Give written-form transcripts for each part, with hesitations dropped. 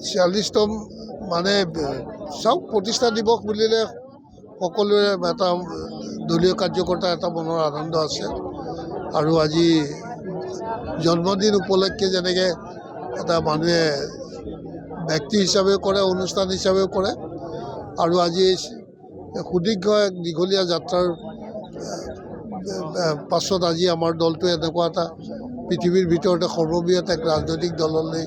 46তম মানে চাওক প্ৰতিষ্ঠা দিৱস বুলিলে সকলোৰে এটা দলীয় কাৰ্যকৰ্তা এটা মনৰ আনন্দ আছে আৰু আজি জন্মদিন উপলক্ষে যেনেকৈ এটা মানুহে ব্যক্তি হিচাপেও কৰে অনুষ্ঠান হিচাপেও কৰে আৰু আজি সুদীৰ্ঘ এক দীঘলীয়া যাত্ৰাৰ পাছত আজি আমাৰ দলটোৱে এনেকুৱা এটা পৃথিৱীৰ ভিতৰতে সৰ্ববৃহৎ এক ৰাজনৈতিক দললৈ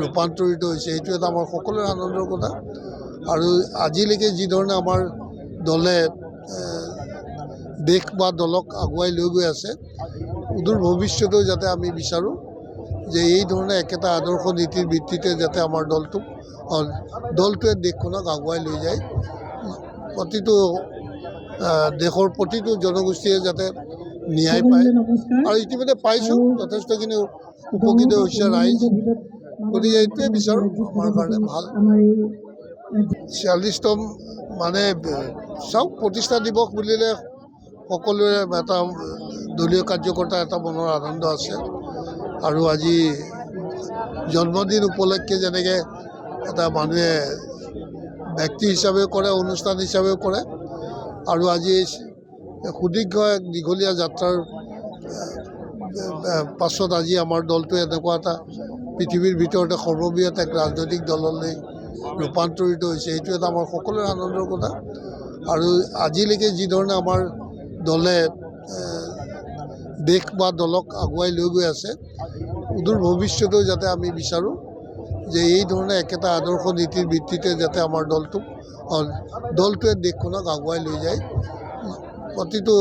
ৰূপান্তৰিত হৈছে। এইটো এটা আমাৰ সকলোৰে আনন্দৰ কথা আৰু আজিলৈকে যিধৰণে আমাৰ দলে দেশ বা দলক আগুৱাই লৈ গৈ আছে সুদূৰ ভৱিষ্যতেও যাতে আমি বিচাৰোঁ যে এই ধৰণে একেটা আদৰ্শ নীতিৰ ভিত্তিতে যাতে আমাৰ দলটোৱে দেশখনক আগুৱাই লৈ যায়, প্ৰতিটো দেশৰ প্ৰতিটো জনগোষ্ঠীয়ে যাতে ন্যায় পায় আৰু ইতিমধ্যে পাইছোঁ, যথেষ্টখিনি উপকৃত হৈছে ৰাইজ। গতিকে এইটোৱে বিচাৰোঁ আমাৰ কাৰণে ভাল। 46তম মানে চাওক প্ৰতিষ্ঠা দিৱস বুলিলে সকলোৰে এটা দলীয় কাৰ্যকৰ্তা এটা মনৰ আনন্দ আছে আৰু আজি জন্মদিন উপলক্ষে যেনেকৈ এটা মানুহে ব্যক্তি হিচাপেও কৰে অনুষ্ঠান হিচাপেও কৰে আৰু আজি সুদীৰ্ঘ এক দীঘলীয়া যাত্ৰাৰ পাছত আজি আমাৰ দলটোৱে এনেকুৱা এটা পৃথিৱীৰ ভিতৰতে সৰ্ববৃহৎ এক ৰাজনৈতিক দললৈ ৰূপান্তৰিত হৈছে। এইটো এটা আমাৰ সকলোৰে আনন্দৰ কথা আৰু আজিলৈকে যিধৰণে আমাৰ দলে দেশ বা দলক আগুৱাই লৈ গৈ আছে সুদূৰ ভৱিষ্যতেও যাতে আমি বিচাৰোঁ যে এই ধৰণে একেটা আদৰ্শ নীতিৰ ভিত্তিতে যাতে আমাৰ দলটোৱে দেশখনক আগুৱাই লৈ যায়, প্ৰতিটো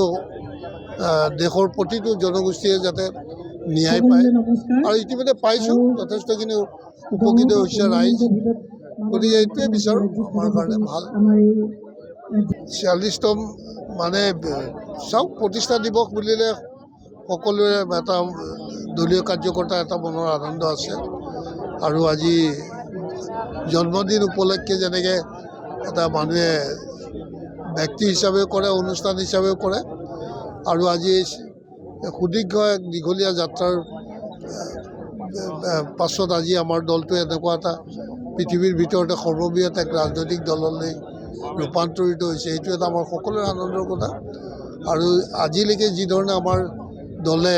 দেশৰ প্ৰতিটো জনগোষ্ঠীয়ে যাতে ন্যায় পায় আৰু ইতিমধ্যে পাইছোঁ, যথেষ্টখিনি উপকৃত হৈছে ৰাইজ। গতিকে এইটোৱে বিচাৰোঁ আমাৰ কাৰণে ভাল। 46তম মানে চাওক প্ৰতিষ্ঠা দিৱস বুলিলে সকলোৰে এটা দলীয় কাৰ্যকৰ্তা এটা মনৰ আনন্দ আছে আৰু আজি জন্মদিন উপলক্ষে যেনেকৈ এটা মানুহে ব্যক্তি হিচাপেও কৰে অনুষ্ঠান হিচাপেও কৰে আৰু আজি সুদীৰ্ঘ এক দীঘলীয়া যাত্ৰাৰ পাছত আজি আমাৰ দলটোৱে এনেকুৱা এটা পৃথিৱীৰ ভিতৰতে সৰ্ববৃহৎ এক ৰাজনৈতিক দললৈ ৰূপান্তৰিত হৈছে। এইটো এটা আমাৰ সকলোৰে আনন্দৰ কথা আৰু আজিলৈকে যিধৰণে আমাৰ দলে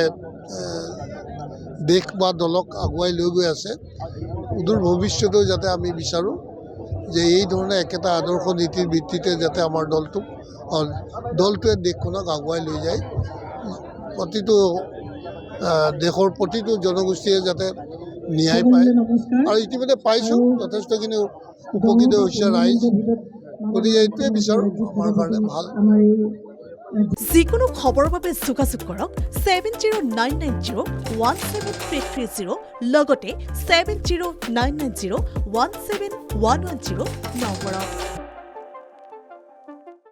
দেশ বা দলক আগুৱাই লৈ গৈ আছে সুদূৰ ভৱিষ্যতেও যাতে আমি বিচাৰোঁ যে এই ধৰণে একেটা আদৰ্শ নীতিৰ ভিত্তিতে যাতে আমাৰ দলটোৱে দেশখনক আগুৱাই লৈ যায়, প্ৰতিটো দেশৰ প্ৰতিটো জনগোষ্ঠীয়ে যাতে ন্যায় পায় আৰু ইতিমধ্যে পাইছোঁ, যথেষ্টখিনি উপকৃত হৈছে ৰাইজ। গতিকে এইটোৱে বিচাৰোঁ আমাৰ কাৰণে ভাল। যিকোনো খবৰৰ বাবে যোগাযোগ কৰক 7099017330 লগতে 7099017110 নম্বৰত।